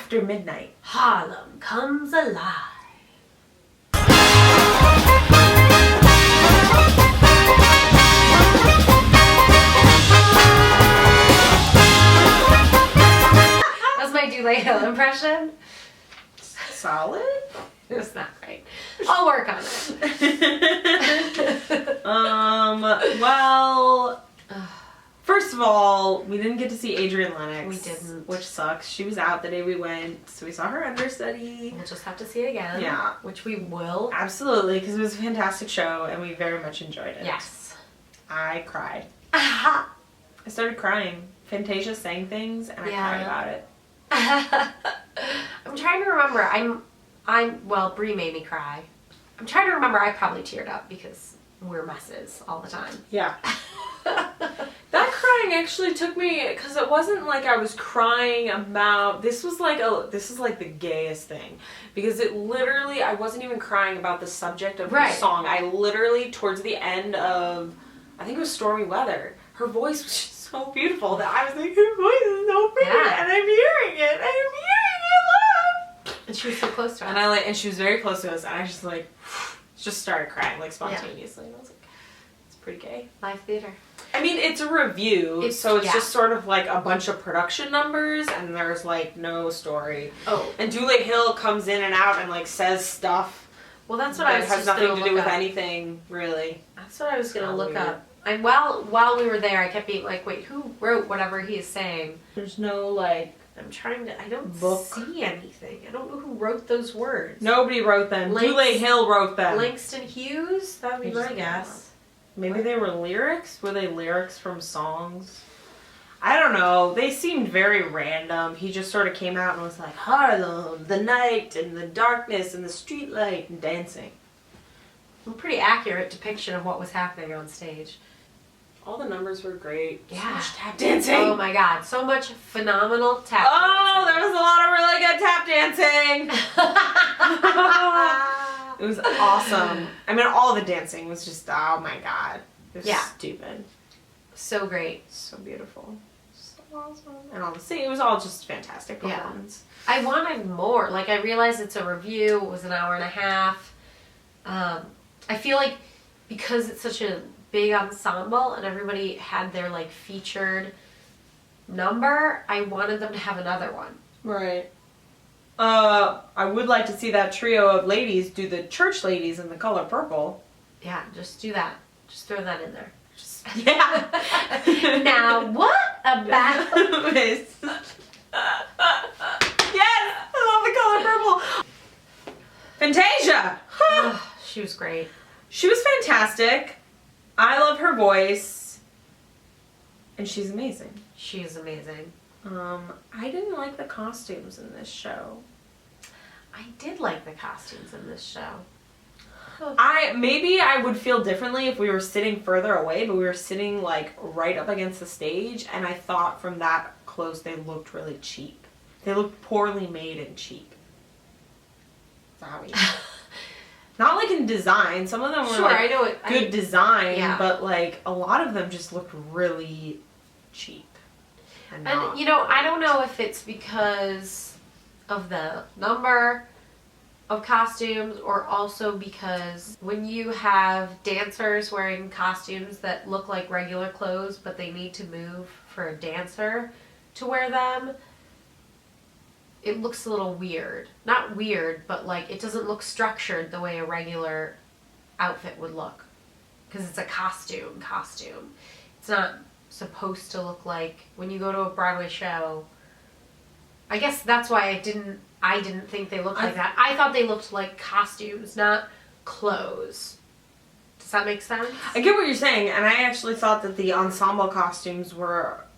after midnight. Harlem comes alive. That's my Dulé Hill impression. Solid? It was not right. I'll work on it. Well, first of all, we didn't get to see Adriane Lenox. We didn't. Which sucks. She was out the day we went, so we saw her understudy. We'll just have to see it again. Yeah. Which we will. Absolutely, because it was a fantastic show, and we very much enjoyed it. Yes. I cried. Aha. I started crying. Fantasia sang things, and I cried about it. I'm trying to remember. Well, Bree made me cry. I'm trying to remember. I probably teared up because we're messes all the time. Yeah. That crying actually took me, because it wasn't like I was crying about, this is like the gayest thing, because it literally, I wasn't even crying about the subject of her song. I literally, towards the end of, I think it was Stormy Weather, her voice was just so beautiful that I was like, her voice is so pretty, and I'm hearing it live. And she was so close to us. And she was very close to us, and I just just started crying spontaneously. And I was like, it's pretty gay. Live theater. I mean, it's a review, so it's just sort of like a bunch of production numbers, and there's like no story. Oh. And Dulé Hill comes in and out and like says stuff. Well, that's what I was has just nothing to do with anything, really. That's what I was gonna look up. And while we were there, I kept being like, wait, who wrote whatever he is saying? There's no like. I'm trying to. I don't book. see anything. I don't know who wrote those words. Nobody wrote them. Dulé Hill wrote them. Langston Hughes. That would be my guess. Maybe they were lyrics? Were they lyrics from songs? I don't know. They seemed very random. He just sort of came out and was like, Harlem, the night and the darkness and the street light and dancing. A pretty accurate depiction of what was happening on stage. All the numbers were great. Yeah. So much tap dancing. Oh my god. So much phenomenal tap dancing. dancing. There was a lot of really good tap dancing. It was awesome. I mean, all the dancing was just, oh my god. It was stupid. So great. So beautiful. So awesome. And all the singing, it was all just fantastic performance. Yeah. I wanted more. Like, I realized it's a review. It was an hour and a half. I feel like because it's such a big ensemble and everybody had their, like, featured number, I wanted them to have another one. Right. I would like to see that trio of ladies do the church ladies in the color purple. Yeah, just do that. Just throw that in there. Yeah. Now, what about... Yes! I love the color purple! Fantasia! Oh, she was great. She was fantastic. I love her voice. And she's amazing. She is amazing. I didn't like the costumes in this show. I did like the costumes in this show. Maybe I would feel differently if we were sitting further away, but we were sitting like right up against the stage, and I thought from that close they looked really cheap. They looked poorly made and cheap. Sorry. Not like in design. Some of them were good design, but like a lot of them just looked really cheap. And you know, I don't know if it's because of the number of costumes or also because when you have dancers wearing costumes that look like regular clothes but they need to move for a dancer to wear them, it looks a little weird. Not weird, but like it doesn't look structured the way a regular outfit would look. Because it's a costume. It's not supposed to look like when you go to a Broadway show. I guess that's why I didn't think they looked like that. I thought they looked like costumes, not clothes. Does that make sense? I get what you're saying, and I actually thought that the ensemble costumes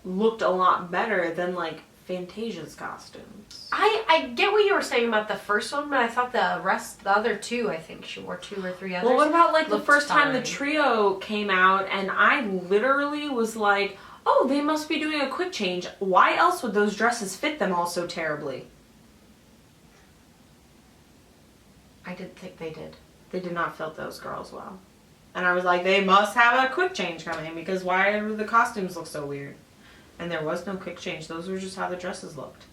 looked a lot better than like Fantasia's costumes. I get what you were saying about the first one, but I thought the other two, I think she wore 2 or 3 others. Well, what about like the first time the trio came out and I literally was like, oh, they must be doing a quick change. Why else would those dresses fit them all so terribly? I didn't think they did. They did not fit those girls well. And I was like, they must have a quick change coming because why do the costumes look so weird? And there was no quick change. Those were just how the dresses looked.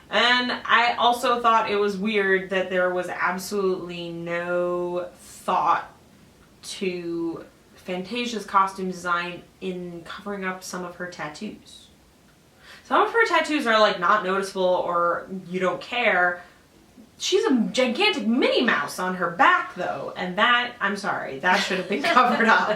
And I also thought it was weird that there was absolutely no thought to Fantasia's costume design in covering up some of her tattoos. Some of her tattoos are like not noticeable or you don't care. She's a gigantic Minnie Mouse on her back though, and that, I'm sorry, that should have been covered up.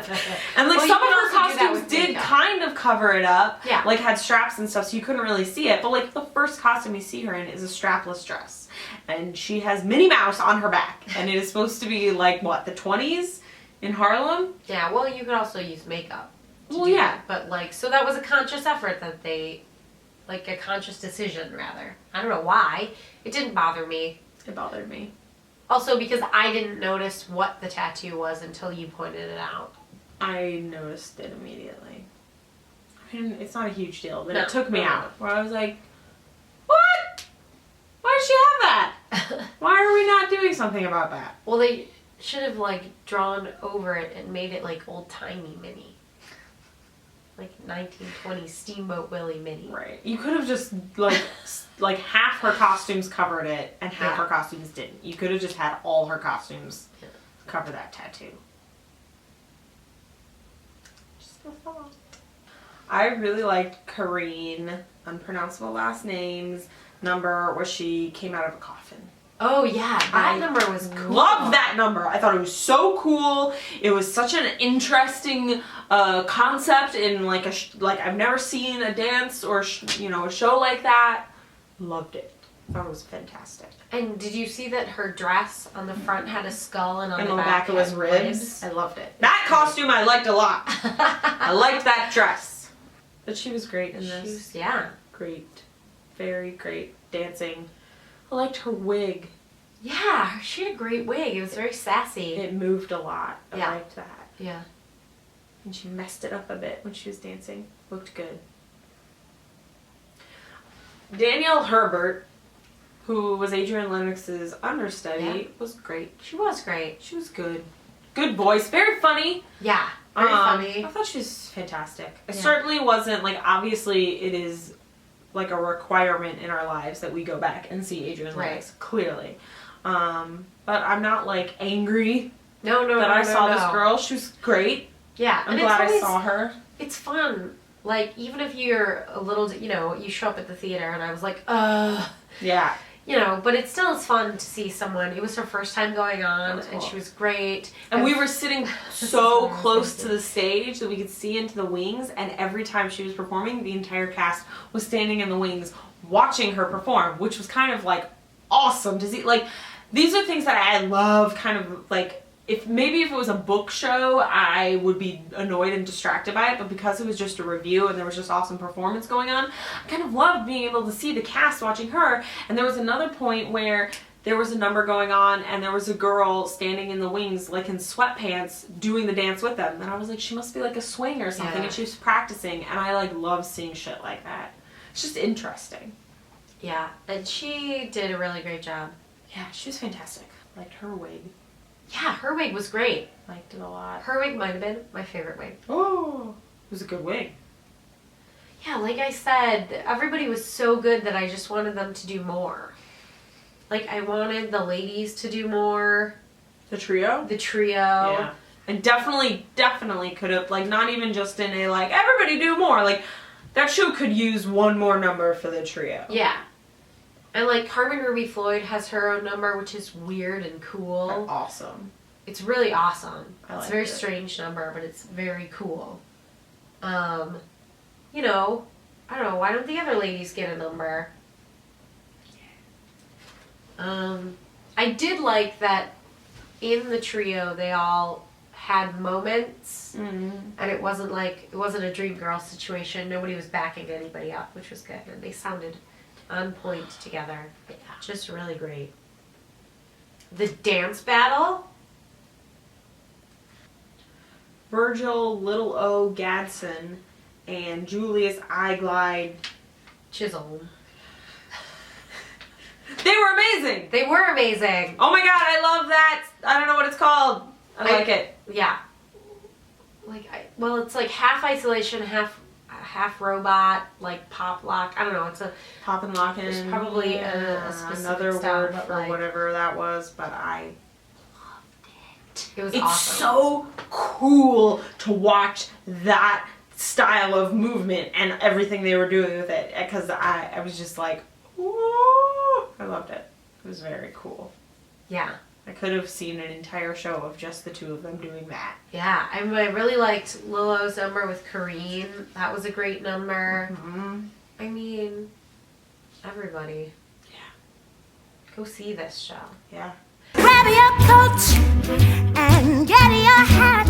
And like some of her costumes did kind of cover it up. Yeah. Like had straps and stuff so you couldn't really see it. But like the first costume you see her in is a strapless dress. And she has Minnie Mouse on her back. And it is supposed to be like, what, the 20s in Harlem? Yeah, well you could also use makeup. Well, yeah. That. But like, so that was a conscious effort that they, like a conscious decision rather. I don't know why. It didn't bother me. It bothered me. Also because I didn't notice what the tattoo was until you pointed it out. I noticed it immediately. I mean, it's not a huge deal, but No, it took me no. out. Where I was like, what? Why does she have that? Why are we not doing something about that? Well, they should have like drawn over it and made it like old-timey Minnie. Like 1920s Steamboat Willie Minnie. Right. You could have just, like half her costumes covered it and half Yeah. her costumes didn't. You could have just had all her costumes cover that tattoo. Just a thought. I really liked Karine, unpronounceable last names, number where she came out of a coffin. Oh yeah, that I number was cool. Love that number. I thought it was so cool. It was such an interesting concept in like like I've never seen a dance or a show like that. Loved it. Thought it was fantastic. And did you see that her dress on the front had a skull and on And the on the back it was had ribs. I loved it. That costume I liked a lot. I liked that dress. But she was great in this. Yeah. Great. Very great dancing. I liked her wig. Yeah, she had a great wig. It was very sassy. It moved a lot. I Yeah. liked that. Yeah. And she messed it up a bit when she was dancing. Looked good. Danielle Herbert, who was Adriane Lenox's understudy, was great. She was great. She was good. Good voice. Very funny. Yeah. Very funny. I thought she was fantastic. It Yeah. certainly wasn't, like, obviously it is, like, a requirement in our lives that we go back and see Adriane Lenox. Clearly. But I'm not, like, angry No, that I saw this girl. She was great. Yeah. I'm glad I saw her. It's fun. Like, even if you're a little, you show up at the theater and I was like, Yeah. but it still is fun to see someone. It was her first time going on and she was great. And we were sitting so close to the stage that we could see into the wings, and every time she was performing, the entire cast was standing in the wings watching her perform, which was kind of like awesome to see. Like, these are things that I love, kind of like, if it was a book show, I would be annoyed and distracted by it, but because it was just a review and there was just awesome performance going on, I kind of loved being able to see the cast watching her. And there was another point where there was a number going on and there was a girl standing in the wings, like in sweatpants, doing the dance with them. And I was like, she must be like a swing or something, and she was practicing, and I like love seeing shit like that. It's just interesting. Yeah, and she did a really great job. Yeah, she was fantastic. Liked her wig. Yeah, her wig was great. Liked it a lot. Her wig might have been my favorite wig. Oh, it was a good wig. Yeah, like I said, everybody was so good that I just wanted them to do more. Like, I wanted the ladies to do more. The trio? The trio. Yeah. And definitely could have, like, not even just in a, like, everybody do more. Like, that show could use one more number for the trio. Yeah. And, like, Carmen Ruby Floyd has her own number, which is weird and cool. They're awesome. It's really awesome. It's a very it. strange number, but it's very cool. I don't know, why don't the other ladies get a number? I did like that in the trio they all had moments, and it wasn't a Dream Girl situation. Nobody was backing anybody up, which was good, and they sounded on point together. Yeah, just really great. The dance battle. Virgil, Little O, Gadson, and Julius, iGlide, Chisolm. They were amazing! They were amazing. Oh my god, I love that! I don't know what it's called. I like it. Yeah. It's like half isolation, half half robot, like pop lock. I don't know. It's a Pop and lock in. There's probably a specific another style, word but, for like, whatever that was, but I it was it's awesome. so cool to watch that style of movement and everything they were doing with it, because I was just like, whoa, I loved it. It was very cool. Yeah. I could have seen an entire show of just the two of them doing that. Yeah, I really liked Lolo's number with Karine. That was a great number. Mm-hmm. I mean, everybody. Yeah. Go see this show. Yeah. Grab your coat and get your hat.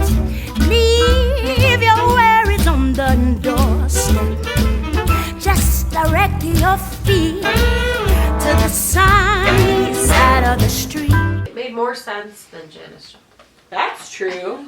Leave your worries on the doorstep. Just direct your feet to the sunny side of the street. It made more sense than Janice Joplin. That's true.